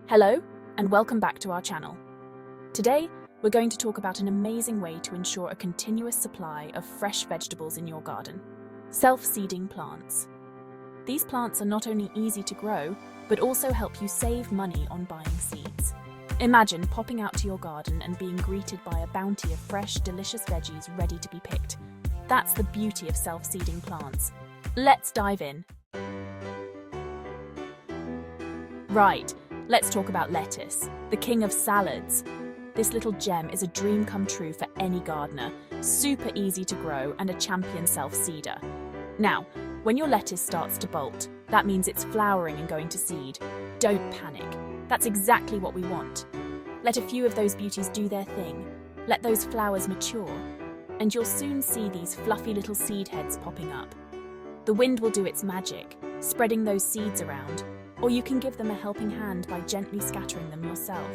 Hello, and welcome back to our channel. Today, we're going to talk about an amazing way to ensure a continuous supply of fresh vegetables in your garden: self-seeding plants. These plants are not only easy to grow, but also help you save money on buying seeds. Imagine popping out to your garden and being greeted by a bounty of fresh, delicious veggies ready to be picked. That's the beauty of self-seeding plants. Let's dive in. Right, let's talk about lettuce, the king of salads. This little gem is a dream come true for any gardener, super easy to grow and a champion self-seeder. Now, when your lettuce starts to bolt, that means it's flowering and going to seed. Don't panic. That's exactly what we want. Let a few of those beauties do their thing. Let those flowers mature, and you'll soon see these fluffy little seed heads popping up. The wind will do its magic, spreading those seeds around, or you can give them a helping hand by gently scattering them yourself.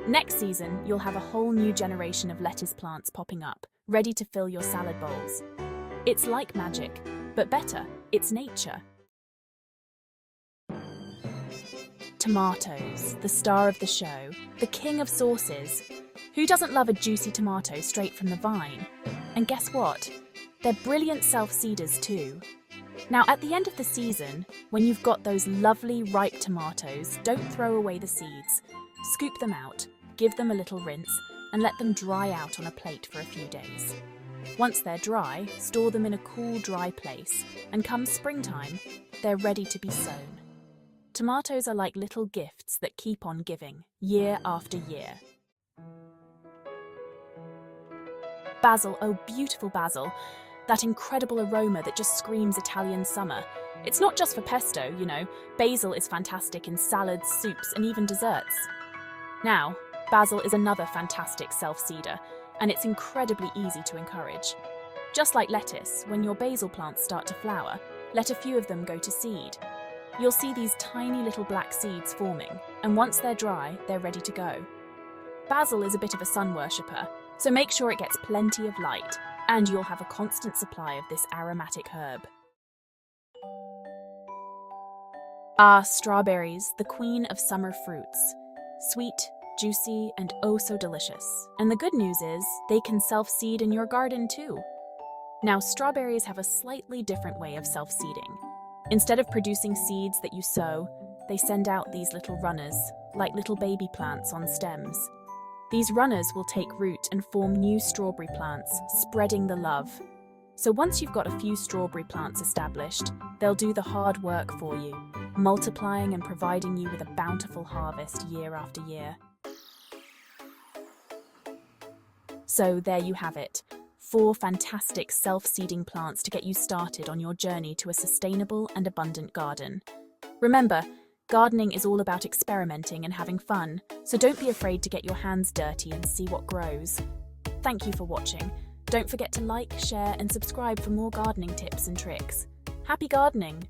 Next season, you'll have a whole new generation of lettuce plants popping up, ready to fill your salad bowls. It's like magic, but better, it's nature. Tomatoes, the star of the show, the king of sauces. Who doesn't love a juicy tomato straight from the vine? And guess what? They're brilliant self-seeders too. Now, at the end of the season, when you've got those lovely, ripe tomatoes, don't throw away the seeds. Scoop them out, give them a little rinse, and let them dry out on a plate for a few days. Once they're dry, store them in a cool, dry place, and come springtime, they're ready to be sown. Tomatoes are like little gifts that keep on giving, year after year. Basil, oh beautiful basil. That incredible aroma that just screams Italian summer. It's not just for pesto, you know. Basil is fantastic in salads, soups, and even desserts. Now, basil is another fantastic self-seeder, and it's incredibly easy to encourage. Just like lettuce, when your basil plants start to flower, let a few of them go to seed. You'll see these tiny little black seeds forming, and once they're dry, they're ready to go. Basil is a bit of a sun worshipper, so make sure it gets plenty of light, and you'll have a constant supply of this aromatic herb. Strawberries, the queen of summer fruits. Sweet, juicy, and oh so delicious. And the good news is, they can self-seed in your garden too. Now, strawberries have a slightly different way of self-seeding. Instead of producing seeds that you sow, they send out these little runners, like little baby plants on stems. These runners will take root and form new strawberry plants, spreading the love. So once you've got a few strawberry plants established, they'll do the hard work for you, multiplying and providing you with a bountiful harvest year after year. So there you have it, 4 fantastic self-seeding plants to get you started on your journey to a sustainable and abundant garden. Remember, gardening is all about experimenting and having fun, so don't be afraid to get your hands dirty and see what grows. Thank you for watching. Don't forget to like, share, and subscribe for more gardening tips and tricks. Happy gardening!